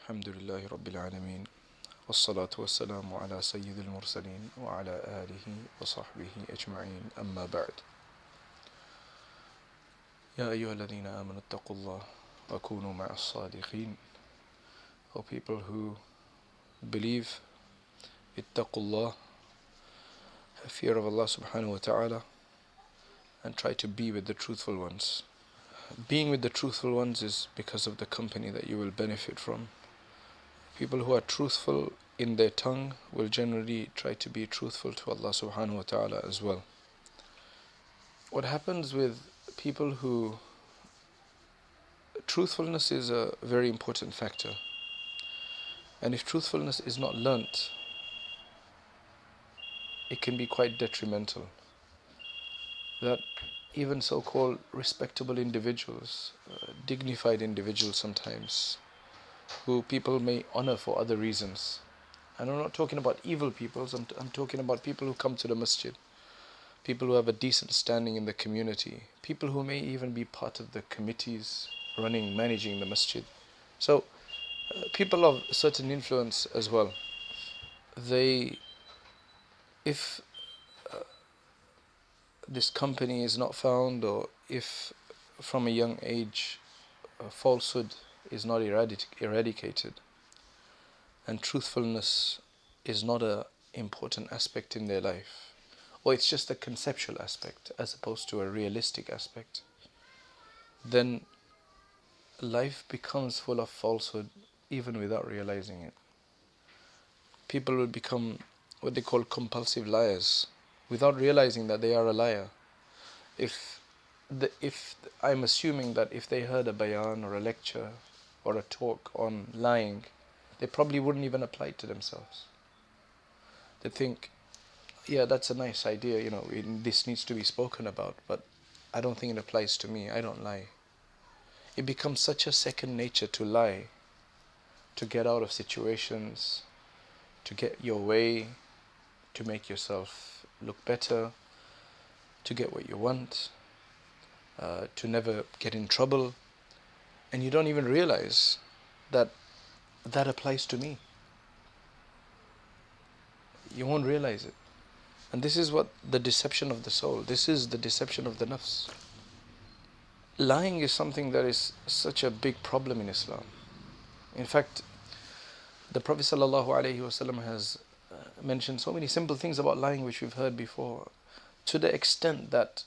الحمد لله رب العالمين والصلاة والسلام على سيد المرسلين وعلى آله وصحبه أجمعين أما بعد يا أيها الذين آمنوا اتقوا الله وكونوا مع الصادقين. O people who believe, اتقوا الله, have fear of Allah subhanahu wa ta'ala, and try to be with the truthful ones. Being with the truthful ones is because of the company that you will benefit from. People who are truthful in their tongue will generally try to be truthful to Allah subhanahu wa ta'ala as well. What happens with people who... Truthfulness is a very important factor. And if truthfulness is not learnt, it can be quite detrimental. That even so-called respectable individuals, dignified individuals sometimes, who people may honor for other reasons. And I'm not talking about evil people, I'm talking about people who come to the masjid, people who have a decent standing in the community, people who may even be part of the committees managing the masjid. So, people of certain influence as well, if this company is not found, or if from a young age falsehood is not eradicated, and truthfulness is not an important aspect in their life, or it's just a conceptual aspect as opposed to a realistic aspect, then life becomes full of falsehood even without realizing it. People will become what they call compulsive liars without realizing that they are a liar. If I'm assuming that if they heard a bayan or a lecture or a talk on lying, they probably wouldn't even apply it to themselves. They think, yeah, that's a nice idea, this needs to be spoken about, but I don't think it applies to me. I don't lie. It becomes such a second nature to lie, to get out of situations, to get your way, to make yourself look better, to get what you want, to never get in trouble, and you don't even realize that that applies to me. You won't realize it. And this is what the deception of the soul, this is the deception of the nafs. Lying is something that is such a big problem in Islam. In fact, the Prophet ﷺ has mentioned so many simple things about lying which we've heard before, to the extent that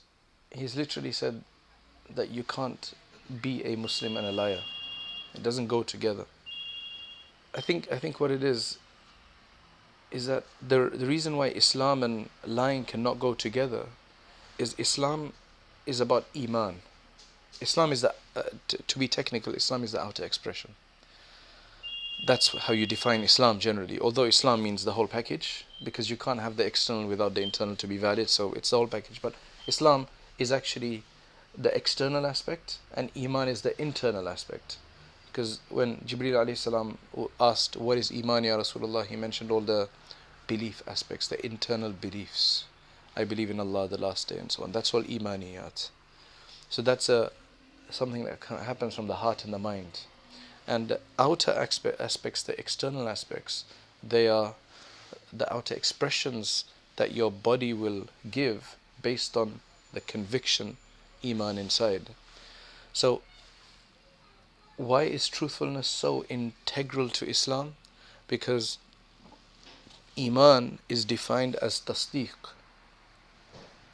he's literally said that you can't be a Muslim and a liar. It doesn't go together. I think what it is that the reason why Islam and lying cannot go together is Islam is about Iman. Islam is to be technical, Islam is the outer expression. That's how you define Islam generally, although Islam means the whole package, because you can't have the external without the internal to be valid, so it's the whole package. But Islam is actually the external aspect, and Iman is the internal aspect. Because when Jibreel alayhi salam asked, what is Iman ya Rasulullah, he mentioned all the belief aspects, the internal beliefs. I believe in Allah, the last day, and so on. That's all Imaniyat. So that's something that happens from the heart and the mind. And the outer aspects, the external aspects, they are the outer expressions that your body will give based on the conviction, Iman inside. So why is truthfulness so integral to Islam? Because Iman is defined as tasdeeq.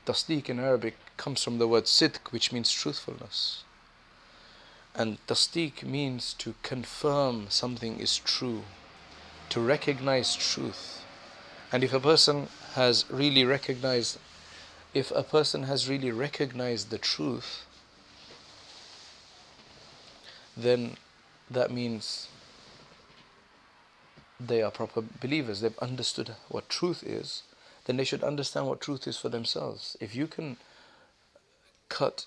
Tasdeeq in Arabic comes from the word sidq, which means truthfulness. And tasdeeq means to confirm something is true, to recognize truth. And if a person has really recognized the truth, then that means they are proper believers. They've understood what truth is, then they should understand what truth is for themselves. If you can cut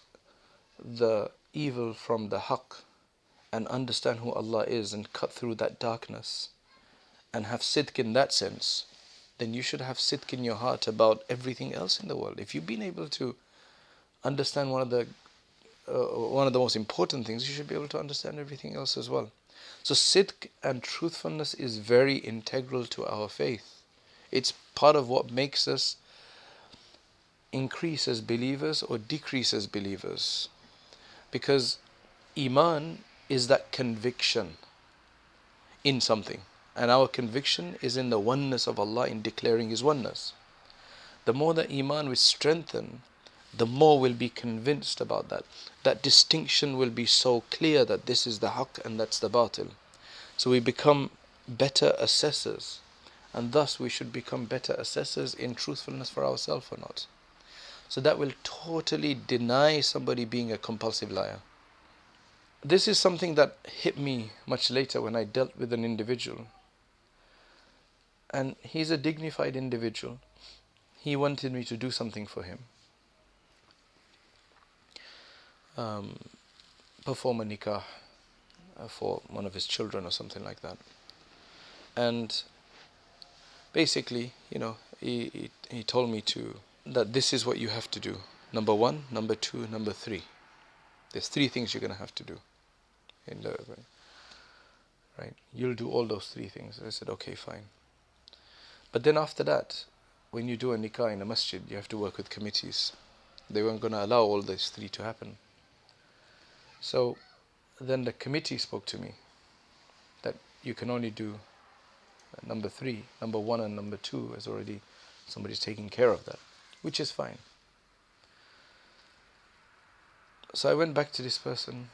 the evil from the haqq and understand who Allah is and cut through that darkness and have sidq in that sense, then you should have sidq in your heart about everything else in the world. If you've been able to understand one of the most important things, you should be able to understand everything else as well. So sidq and truthfulness is very integral to our faith. It's part of what makes us increase as believers or decrease as believers. Because Iman is that conviction in something. And our conviction is in the oneness of Allah, in declaring His oneness. The more that Iman will strengthen, the more we'll be convinced about that. That distinction will be so clear that this is the haqq and that's the batil. So we become better assessors. And thus we should become better assessors in truthfulness for ourselves or not. So that will totally deny somebody being a compulsive liar. This is something that hit me much later when I dealt with an individual. And he's a dignified individual. He wanted me to do something for him. Perform a nikah for one of his children or something like that. And basically, he told me that this is what you have to do. Number 1, number 2, number 3. There's 3 things you're going to have to do. Right? You'll do all those 3 things. I said, okay, fine. But then after that, when you do a nikah in a masjid, you have to work with committees. They weren't going to allow all these 3 to happen. So then the committee spoke to me that you can only do number 3. Number 1 and number 2 is already, somebody's taking care of that, which is fine. So I went back to this person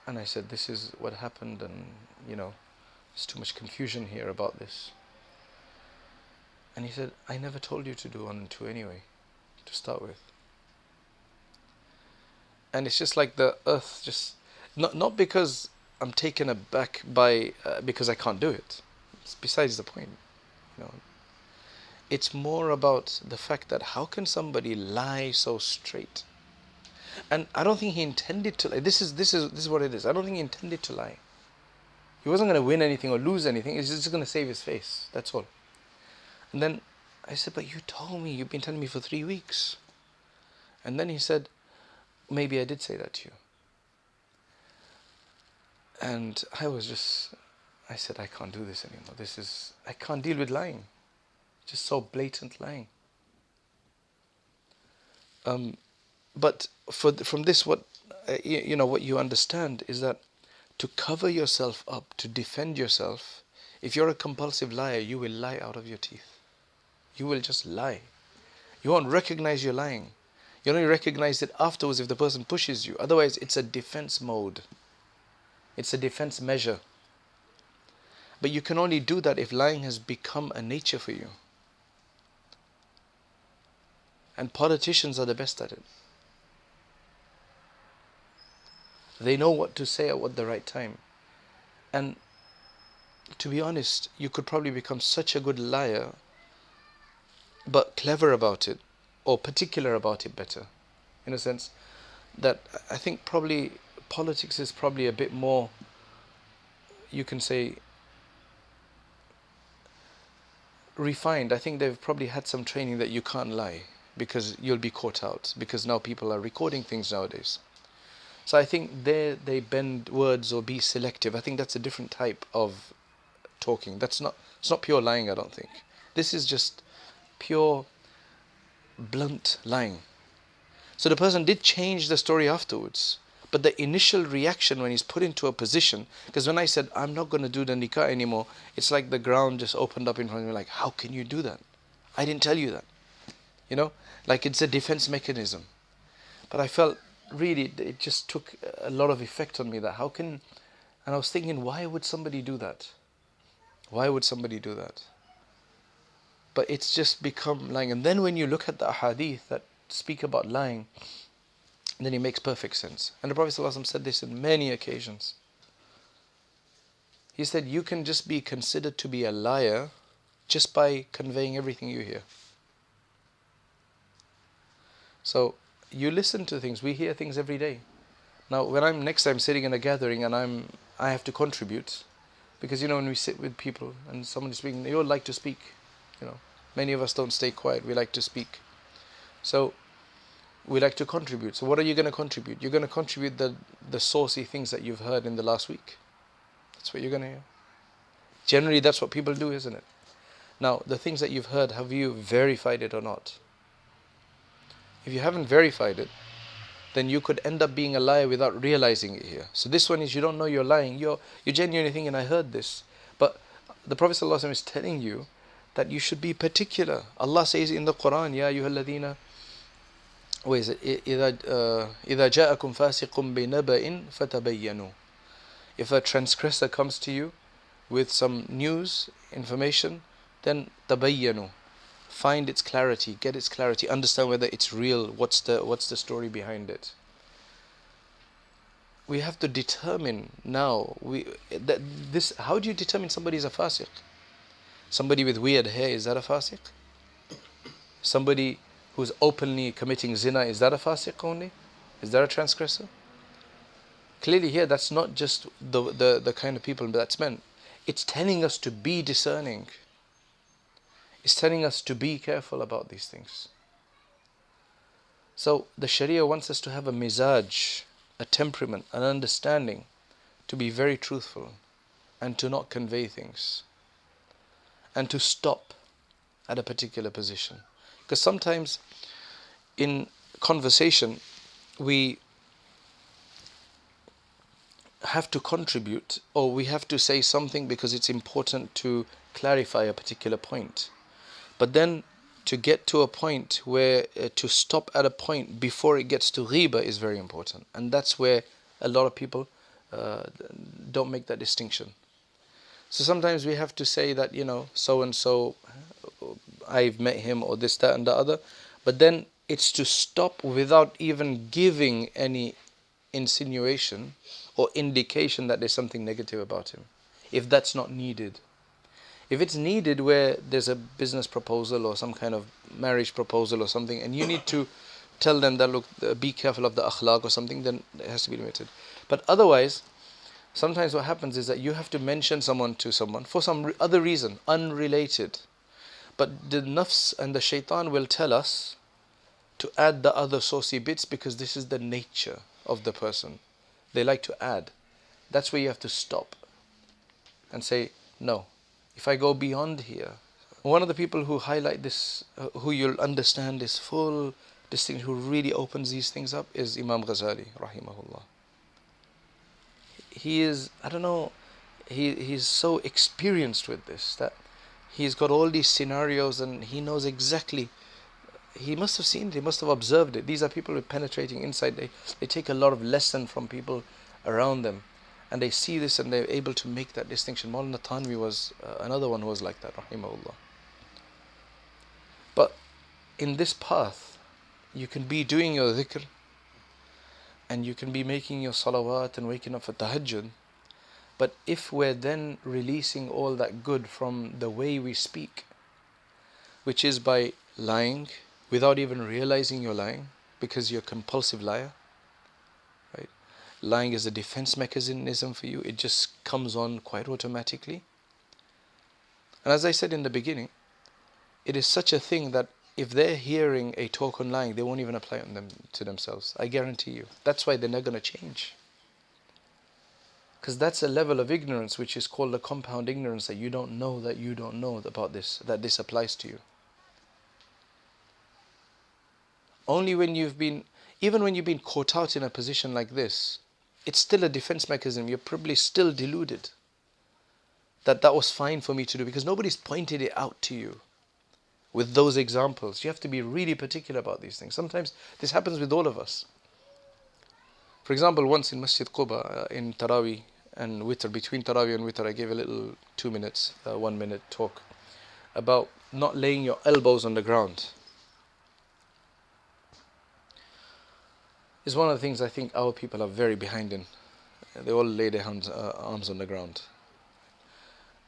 and I said, this is what happened, and there's too much confusion here about this. And he said, I never told you to do 1 and 2 anyway, to start with. And it's just like the earth, just not because I'm taken aback by because I can't do it. It's besides the point. It's more about the fact that how can somebody lie so straight? And I don't think he intended to lie. This is what it is. I don't think he intended to lie. He wasn't going to win anything or lose anything. He's just going to save his face. That's all. And then I said, but you told me, you've been telling me for 3 weeks. And then he said, maybe I did say that to you. And I said, I can't do this anymore. I can't deal with lying. Just so blatant lying. But from this, what you understand is that to cover yourself up, to defend yourself, if you're a compulsive liar, you will lie out of your teeth. You will just lie. You won't recognize you're lying. You only recognize it afterwards if the person pushes you. Otherwise, it's a defense mode. It's a defense measure. But you can only do that if lying has become a nature for you. And politicians are the best at it. They know what to say at the right time. And to be honest, you could probably become such a good liar, but clever about it, or particular about it better. In a sense that I think probably politics is probably a bit more, you can say, refined. I think they've probably had some training that you can't lie because you'll be caught out, because now people are recording things nowadays. So I think they bend words or be selective. I think that's a different type of talking. It's not pure lying, I don't think. This is just pure blunt lying. So the person did change the story afterwards, but the initial reaction when he's put into a position, because when I said I'm not going to do the nikah anymore, it's like the ground just opened up in front of me, like, how can you do that? I didn't tell you that. Like it's a defense mechanism. But I felt really it just took a lot of effect on me, and I was thinking, why would somebody do that? Why would somebody do that? But it's just become lying. And then when you look at the ahadith that speak about lying, then it makes perfect sense. And the Prophet ﷺ said this in many occasions. He said, you can just be considered to be a liar just by conveying everything you hear. So you listen to things, we hear things every day. Now when I'm next time sitting in a gathering and I have to contribute, because when we sit with people and someone is speaking, they all like to speak. Many of us don't stay quiet, we like to speak. So we like to contribute. So what are you going to contribute? You're going to contribute the saucy things that you've heard in the last week. That's what you're going to hear. Generally, that's what people do, isn't it? Now, the things that you've heard, have you verified it or not? If you haven't verified it, then you could end up being a liar without realizing it here. So this one is, you don't know you're lying. You're genuinely thinking, I heard this. But the Prophet ﷺ is telling you that you should be particular. Allah says in the Qur'an, Ya ayyuhalladhina, what is it? إِذَا جَاءَكُمْ فَاسِقٌ بِنَبَإٍ فَتَبَيَّنُوا. If a transgressor comes to you with some news, information, then tabayyanu. Find its clarity, get its clarity, understand whether it's real, what's the story behind it. We have to determine now, how do you determine somebody is a fasiq? Somebody with weird hair, is that a fasiq? Somebody who's openly committing zina, is that a fasiq only? Is that a transgressor? Clearly here, that's not just the kind of people that's meant. It's telling us to be discerning. It's telling us to be careful about these things. So the Sharia wants us to have a mizaj, a temperament, an understanding, to be very truthful and to not convey things and to stop at a particular position. Because sometimes in conversation we have to contribute, or we have to say something because it's important to clarify a particular point. But then to get to a point where, to stop at a point before it gets to ghiba is very important. And that's where a lot of people don't make that distinction. So sometimes we have to say that, so and so, I've met him, or this, that and the other. But then it's to stop without even giving any insinuation or indication that there's something negative about him, if that's not needed. If it's needed where there's a business proposal or some kind of marriage proposal or something, and you need to tell them that, look, be careful of the akhlaq or something, then it has to be limited. But otherwise, sometimes what happens is that you have to mention someone to someone for some other reason, unrelated. But the nafs and the shaitan will tell us to add the other saucy bits because this is the nature of the person. They like to add. That's where you have to stop and say, no. If I go beyond here, one of the people who highlight this, who you'll understand this full distinction, who really opens these things up, is Imam Ghazali, rahimahullah. He is, I don't know, he's so experienced with this that he's got all these scenarios and he knows exactly. He must have seen it, he must have observed it. These are people with penetrating insight. They take a lot of lesson from people around them. And they see this and they're able to make that distinction. Maulana Tanvi was another one who was like that, rahimahullah. But in this path, you can be doing your dhikr, and you can be making your salawat and waking up for tahajjud. But if we're then releasing all that good from the way we speak, which is by lying without even realizing you're lying, because you're a compulsive liar, right? Lying is a defense mechanism for you. It just comes on quite automatically. And as I said in the beginning, it is such a thing that if they're hearing a talk on lying, they won't even apply it to themselves. I guarantee you. That's why they're not going to change. Because that's a level of ignorance which is called a compound ignorance, that you don't know about this, that this applies to you. Only when even when you've been caught out in a position like this, it's still a defense mechanism. You're probably still deluded that was fine for me to do, because nobody's pointed it out to you with those examples. You have to be really particular about these things. Sometimes this happens with all of us. For example, once in Masjid Quba, in Taraweeh and Witr, between Taraweeh and Witr, I gave a little 2 minutes, 1 minute talk about not laying your elbows on the ground. It's one of the things I think our people are very behind in. They all lay their arms on the ground.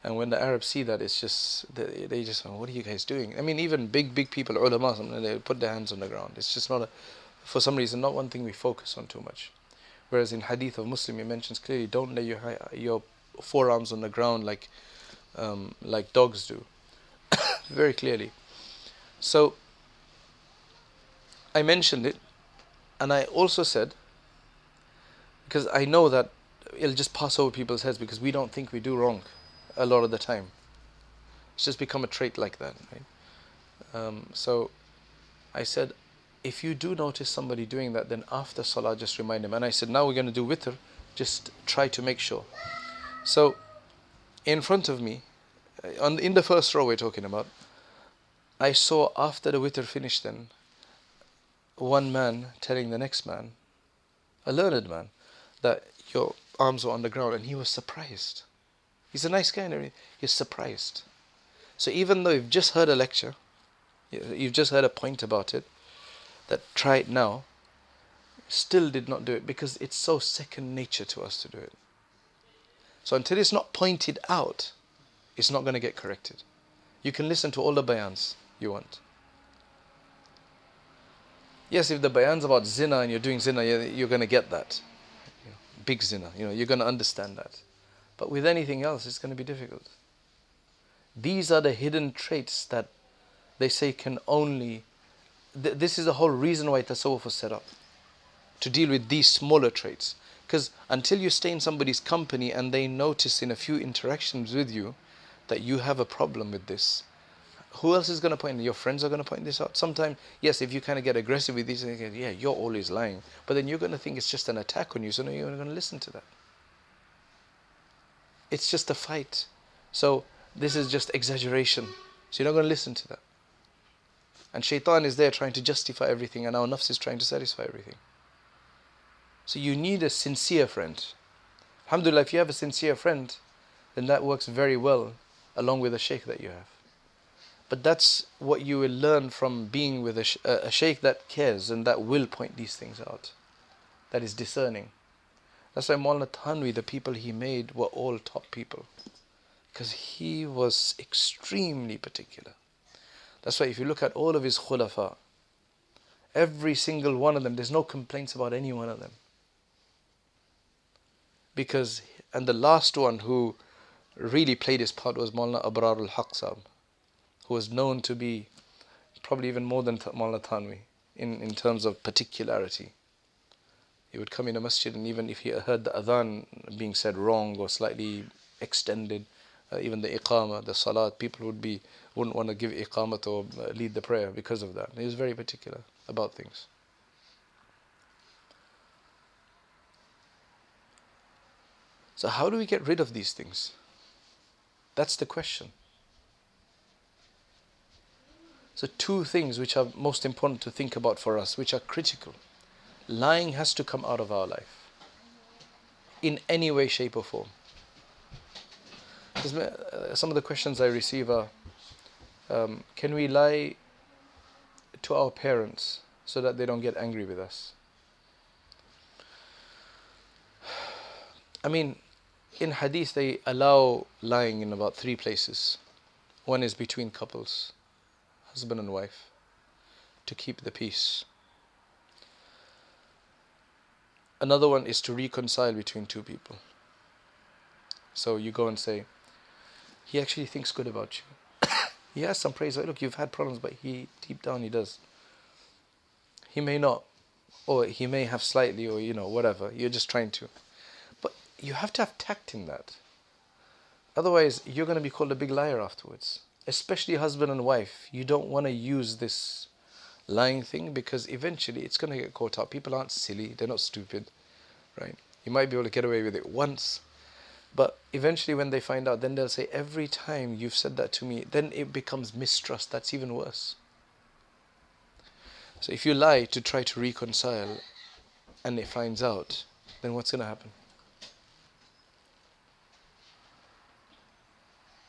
And when the Arabs see that, it's just, they just, what are you guys doing? I mean, even big people, ulama, they put their hands on the ground. It's just not, for some reason, not one thing we focus on too much. Whereas in Hadith of Muslim, it mentions clearly, don't lay your forearms on the ground like dogs do. Very clearly. So, I mentioned it, and I also said, because I know that it'll just pass over people's heads because we don't think we do wrong a lot of the time. It's just become a trait like that, right? So I said, if you do notice somebody doing that, then after salah just remind him. And I said, now we're going to do witr, just try to make sure. So in front of me, in the first row we're talking about, I saw after the witr finished then, one man telling the next man, a learned man, that your arms were on the ground, and he was surprised. He's a nice guy and everything. He's surprised. So even though you've just heard a lecture, you've just heard a point about it, that try it now, still did not do it because it's so second nature to us to do it. So until it's not pointed out, it's not going to get corrected. You can listen to all the bayans you want. Yes, if the bayan's about zina and you're doing zina, you're going to get that. Big zina, you're going to understand that. But with anything else, it's going to be difficult. These are the hidden traits that they say can only... This is the whole reason why tasawwuf was set up. To deal with these smaller traits. Because until you stay in somebody's company and they notice in a few interactions with you that you have a problem with this, who else is going to point? Your friends are going to point this out. Sometimes, yes, if you kind of get aggressive with these, yeah, you're always lying. But then you're going to think it's just an attack on you, so no, you're not going to listen to that. It's just a fight. So this is just exaggeration. So you're not going to listen to that. And shaitan is there trying to justify everything, and our nafs is trying to satisfy everything. So you need a sincere friend. Alhamdulillah, if you have a sincere friend, then that works very well along with a shaykh that you have. But that's what you will learn from being with a shaykh that cares and that will point these things out. That is discerning. That's why Maulana Thanwi, the people he made were all top people. Because he was extremely particular. That's why if you look at all of his khulafa, every single one of them, there's no complaints about any one of them. And the last one who really played his part was Maulana Abrar al-Haq Sahib, who was known to be probably even more than Maulana Thanwi in terms of particularity. He would come in a masjid, and even if he heard the adhan being said wrong or slightly extended, even the iqamah, the salat, people wouldn't want to give iqamah or lead the prayer because of that. He was very particular about things. So how do we get rid of these things? That's the question. So two things which are most important to think about for us, which are critical. Lying has to come out of our life. In any way, shape or form. Some of the questions I receive are, can we lie to our parents so that they don't get angry with us? I mean, in hadith they allow lying in about 3 places. One is between couples, husband and wife, to keep the peace. Another one is to reconcile between 2 people. So you go and say, he actually thinks good about you. He has some praise. Look, you've had problems, but deep down he does. He may not, or he may have slightly, or whatever. You're just trying to. But you have to have tact in that. Otherwise, you're going to be called a big liar afterwards. Especially husband and wife. You don't want to use this lying thing because eventually it's going to get caught up. People aren't silly. They're not stupid. Right? You might be able to get away with it once. But eventually when they find out, then they'll say, every time you've said that to me, then it becomes mistrust. That's even worse. So if you lie to try to reconcile and it finds out, then what's going to happen?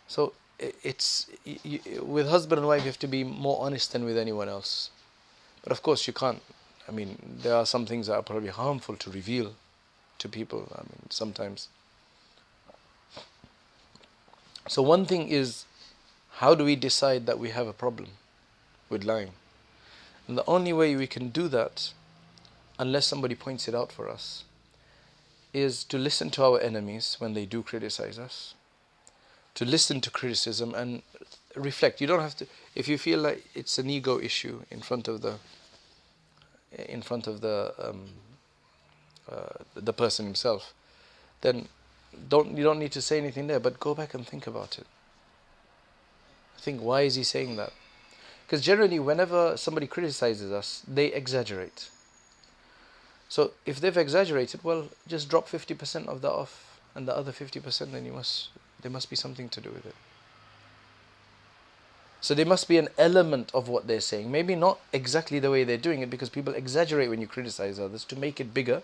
So with husband and wife, you have to be more honest than with anyone else. But of course you can't. I mean, there are some things that are probably harmful to reveal to people. I mean, sometimes. So one thing is, how do we decide that we have a problem with lying? And the only way we can do that, unless somebody points it out for us, is to listen to our enemies when they do criticize us, to listen to criticism and reflect. You don't have to, if you feel like it's an ego issue in front of the person himself, then you don't need to say anything there, but go back and think about it. Think, why is he saying that? Because generally, whenever somebody criticizes us, they exaggerate. So if they've exaggerated, well, just drop 50% of that off, and the other 50%, then there must be something to do with it. So there must be an element of what they're saying. Maybe not exactly the way they're doing it, because people exaggerate when you criticize others to make it bigger.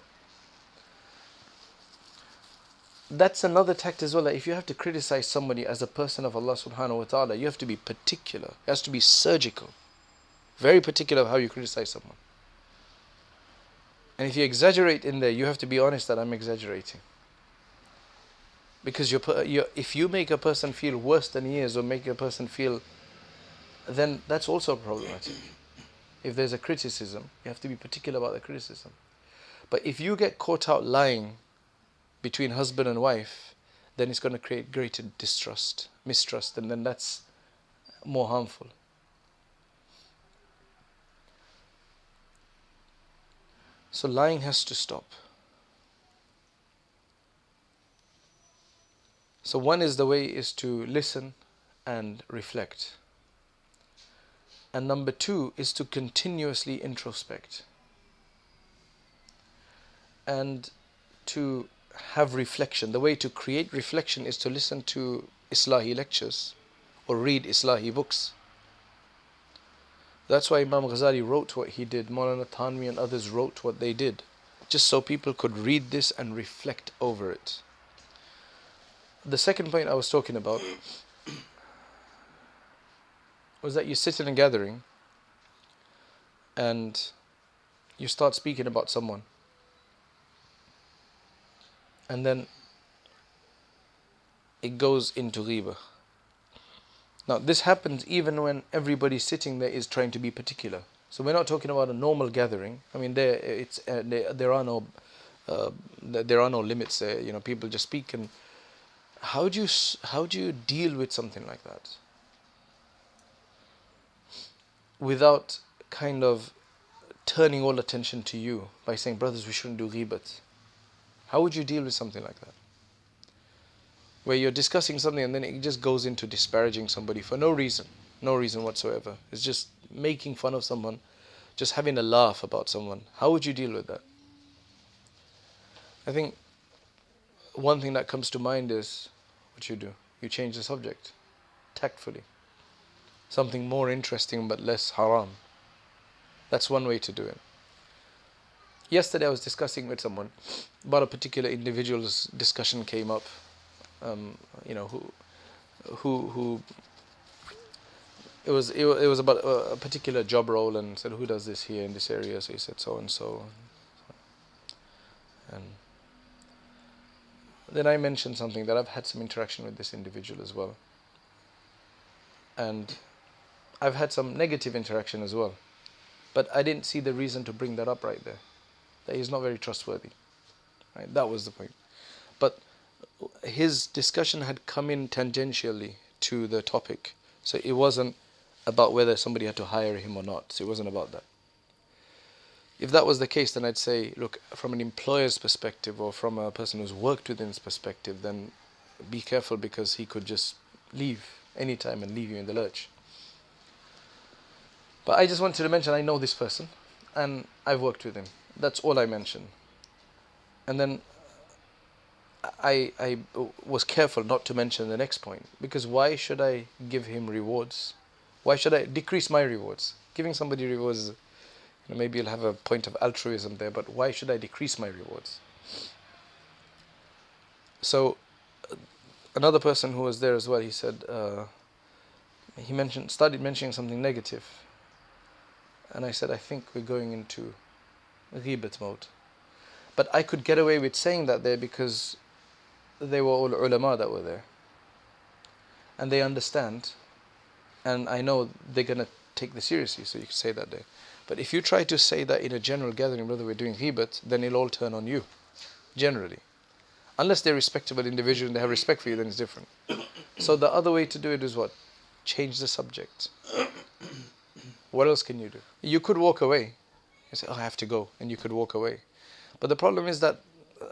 That's another tact as well. That if you have to criticize somebody as a person of Allah subhanahu wa ta'ala, you have to be particular. It has to be surgical. Very particular of how you criticize someone. And if you exaggerate in there, you have to be honest that I'm exaggerating. Because if you make a person feel worse than he is, or make a person feel, then that's also problematic. If there's a criticism, you have to be particular about the criticism. But if you get caught out lying between husband and wife, then it's going to create greater mistrust, and then that's more harmful. So lying has to stop. So one is the way is to listen and reflect. And number two is to continuously introspect. And to have reflection. The way to create reflection is to listen to Islahi lectures or read Islahi books. That's why Imam Ghazali wrote what he did. Maulana Thanwi and others wrote what they did, just so people could read this and reflect over it. The second point I was talking about was that you sit in a gathering and you start speaking about someone, and then it goes into ghibah. Now this happens even when everybody sitting there is trying to be particular. So we're not talking about a normal gathering. I mean, there are no limits there. You know, people just speak. And how do you deal with something like that without kind of turning all attention to you by saying, brothers, we shouldn't do ghibat? How would you deal with something like that, where you're discussing something and then it just goes into disparaging somebody for no reason whatsoever? It's just making fun of someone, just having a laugh about someone. How would you deal with that? I think one thing that comes to mind is what you do. You change the subject tactfully. Something more interesting but less haram. That's one way to do it. Yesterday I was discussing with someone about a particular individual's discussion came up. Who it was about a particular job role, and said, who does this here in this area? So he said so and so, and then I mentioned something that I've had some interaction with this individual as well, and I've had some negative interaction as well, but I didn't see the reason to bring that up right there, that he's not very trustworthy. Right? That was the point. But his discussion had come in tangentially to the topic, so it wasn't about whether somebody had to hire him or not. So it wasn't about that. If that was the case, then I'd say, look, from an employer's perspective or from a person who's worked with him's perspective, then be careful, because he could just leave anytime and leave you in the lurch. But I just wanted to mention, I know this person and I've worked with him. That's all I mentioned. And then I was careful not to mention the next point, because why should I give him rewards? Why should I decrease my rewards? Giving somebody rewards, maybe you'll have a point of altruism there, but why should I decrease my rewards? So another person who was there as well, he said, started mentioning something negative, and I said, I think we're going into ghibat mode. But I could get away with saying that there because they were all ulama that were there, and they understand, and I know they're going to take this seriously, so you can say that there. But if you try to say that in a general gathering, brother, we're doing ghibat, then it'll all turn on you, generally. Unless they're respectable individuals and they have respect for you, then it's different. So the other way to do it is what? Change the subject. What else can you do? You could walk away. You say, oh, I have to go, and you could walk away. But the problem is that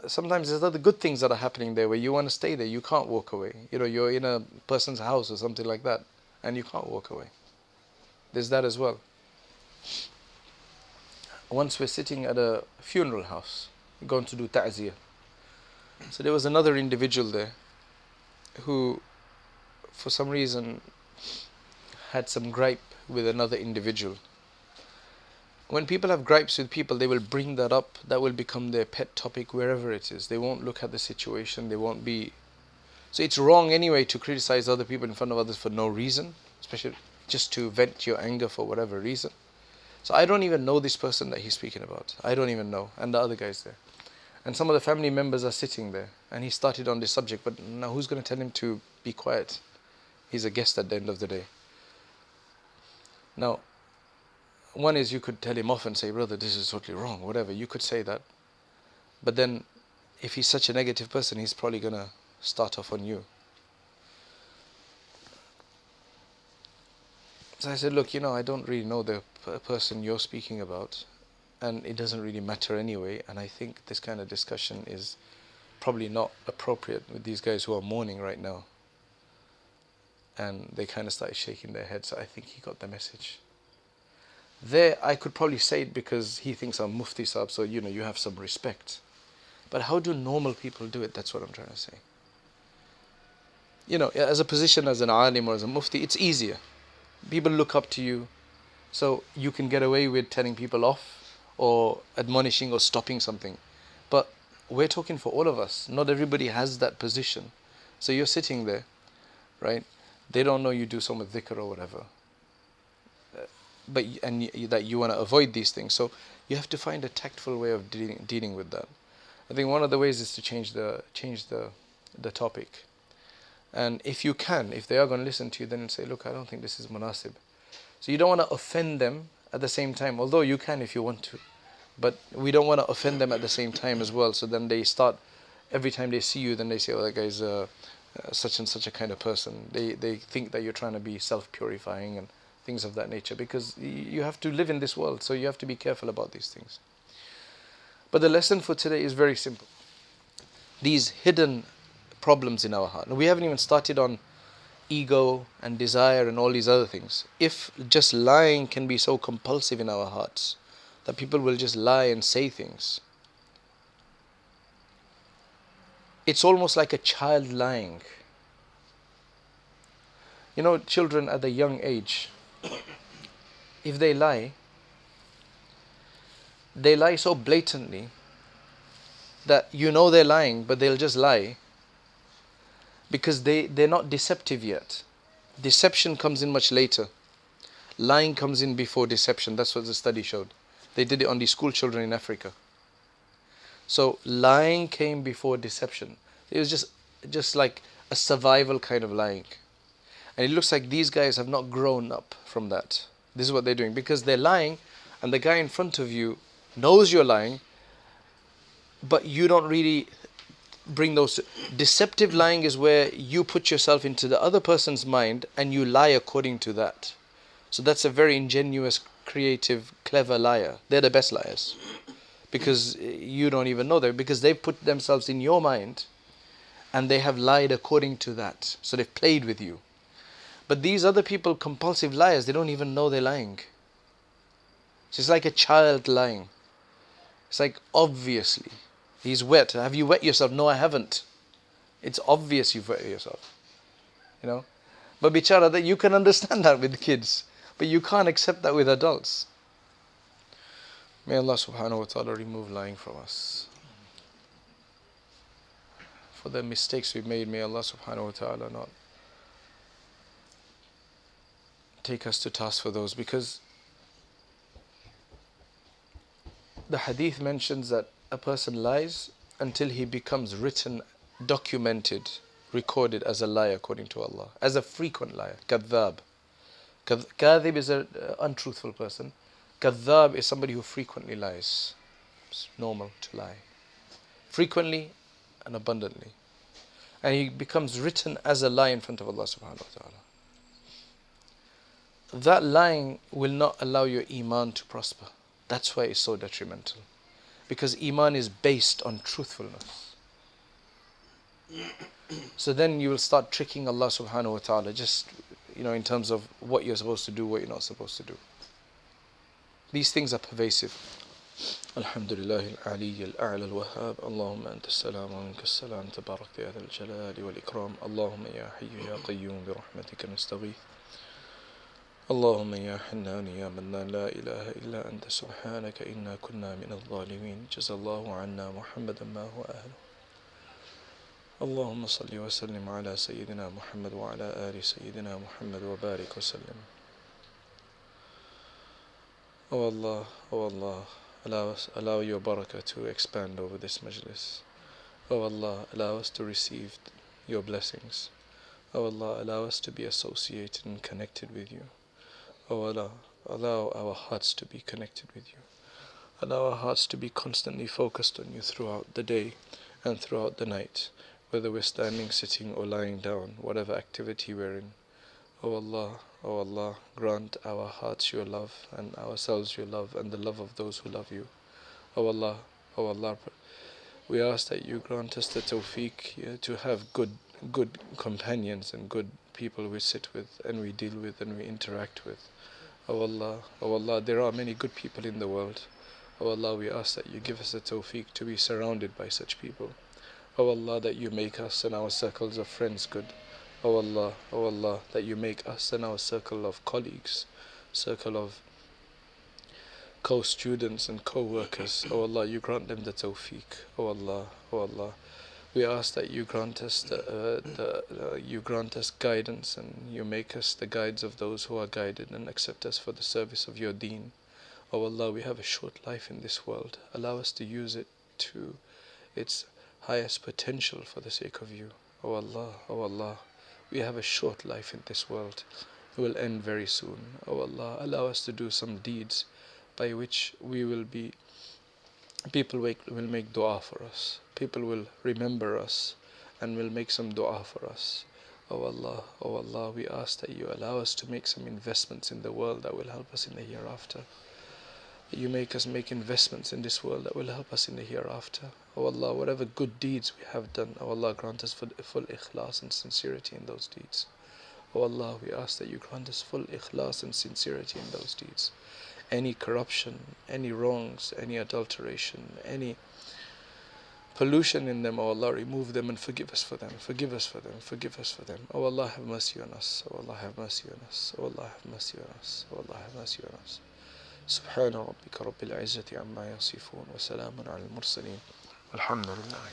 sometimes there's other good things that are happening there where you want to stay there. You can't walk away. You're in a person's house or something like that, and you can't walk away. There's that as well. Once we're sitting at a funeral house, going to do ta'ziyah. So there was another individual there who, for some reason, had some gripe with another individual. When people have gripes with people, they will bring that up. That will become their pet topic wherever it is. They won't look at the situation. They won't be... So it's wrong anyway to criticize other people in front of others for no reason, especially just to vent your anger for whatever reason. So I don't even know this person that he's speaking about. I don't even know. And the other guy's there. And some of the family members are sitting there. And he started on this subject. But now who's going to tell him to be quiet? He's a guest at the end of the day. Now, one is you could tell him off and say, brother, this is totally wrong, whatever. You could say that. But then, if he's such a negative person, he's probably going to start off on you. So I said, look, I don't really know the person you're speaking about. And it doesn't really matter anyway. And I think this kind of discussion is probably not appropriate with these guys who are mourning right now. And they kind of started shaking their heads. So I think he got the message. There, I could probably say it because he thinks I'm Mufti Sahib, so you have some respect. But how do normal people do it? That's what I'm trying to say. As a position as an alim or as a Mufti, it's easier. People look up to you, so you can get away with telling people off or admonishing or stopping something. But we're talking for all of us. Not everybody has that position. So you're sitting there, right? They don't know you do some dhikr or whatever. That you want to avoid these things. So you have to find a tactful way of dealing with that. I think one of the ways is to change the topic. And if they are going to listen to you, then say, look, I don't think this is munasib. So you don't want to offend them at the same time, although you can if you want to. But we don't want to offend them at the same time as well. So then they start, every time they see you, then they say, oh, that guy's such and such a kind of person. They think that you're trying to be self-purifying and things of that nature, because you have to live in this world, so you have to be careful about these things. But the lesson for today is very simple. These hidden problems in our heart. Now, we haven't even started on ego and desire and all these other things. If just lying can be so compulsive in our hearts that people will just lie and say things, it's almost like a child lying. Children at a young age, if they lie so blatantly that they're lying, but they'll just lie because they're not deceptive yet. Deception comes in much later. Lying comes in before deception. That's what the study showed. They did it on the school children in Africa. So lying came before deception. It was just like a survival kind of lying. And it looks like these guys have not grown up from that. This is what they're doing. Because they're lying, and the guy in front of you knows you're lying, but you don't really bring those... Deceptive lying is where you put yourself into the other person's mind and you lie according to that. So that's a very ingenious, creative, clever liar. They're the best liars. Because you don't even know them. Because they've put themselves in your mind and they have lied according to that. So they've played with you. But these other people, compulsive liars, they don't even know they're lying. So it's like a child lying. It's like, obviously, he's wet. Have you wet yourself? No, I haven't. It's obvious you've wet yourself. But bichara, that you can understand that with kids. But you can't accept that with adults. May Allah subhanahu wa ta'ala remove lying from us. For the mistakes we've made, may Allah subhanahu wa ta'ala not take us to task for those, because the hadith mentions that a person lies until he becomes written, documented, recorded as a liar according to Allah, as a frequent liar. Kadhab. Kadhib is an untruthful person. Kadhab is somebody who frequently lies. It's normal to lie. Frequently and abundantly. And he becomes written as a lie in front of Allah subhanahu wa ta'ala. That lying will not allow your iman to prosper. That's why it's so detrimental. Because Iman is based on truthfulness. So then you will start tricking Allah subhanahu wa ta'ala, just in terms of what you're supposed to do, what you're not supposed to do. These things are pervasive. Alhamdulillah al-Ali al-A'la al-Wahhab. Allahumma anta as-salam wa minka as-salam. Tabarakta ya dhal jalali wal ikram. Allahumma ya hayyu ya qayyum bi rahmatika nastaghith. Allahumma ya hannan ya mannan la ilaha illa anta subhanaka inna kunna min al-zalimin. Jazallahu anna Muhammadan ma huwa ahlu. اللهم صل وسلم على سيدنا محمد وعلى آل سيدنا محمد وبارك وسلم. Oh Allah, allow your barakah to expand over this majlis. Oh Allah, allow us to receive your blessings. Oh Allah, allow us to be associated and connected with you. Oh Allah, allow our hearts to be connected with you. Allow our hearts to be constantly focused on you throughout the day and throughout the night, whether we're standing, sitting or lying down, whatever activity we're in. Oh Allah, grant our hearts your love and ourselves your love and the love of those who love you. Oh Allah, we ask that you grant us the tawfiq to have good companions and good people we sit with and we deal with and we interact with. Oh Allah, there are many good people in the world. Oh Allah, we ask that you give us the tawfiq to be surrounded by such people. Oh Allah, that you make us and our circles of friends good. Oh Allah, that you make us and our circle of colleagues, circle of co-students and co-workers. Oh Allah, you grant them the tawfiq. Oh Allah, we ask that you grant us you grant us guidance and you make us the guides of those who are guided and accept us for the service of your deen. Oh Allah, we have a short life in this world. Allow us to use it to its highest potential for the sake of you. Oh Allah, we have a short life in this world. It will end very soon. Oh Allah, allow us to do some deeds by which people will make dua for us. People will remember us and will make some dua for us. Oh Allah, we ask that you allow us to make some investments in the world that will help us in the hereafter. You make us make investments in this world that will help us in the hereafter. Oh Allah, whatever good deeds we have done, oh Allah, grant us full ikhlas and sincerity in those deeds. Oh Allah, we ask that you grant us full ikhlas and sincerity in those deeds. Any corruption, any wrongs, any adulteration, any pollution in them, oh Allah, remove them and forgive us for them. Forgive us for them. Forgive us for them. Oh Allah, have mercy on us. Oh Allah, have mercy on us. Oh Allah, have mercy on us. Oh Allah, have mercy on us. سبحان ربك رب العزة عما يصفون وسلام على المرسلين والحمد لله.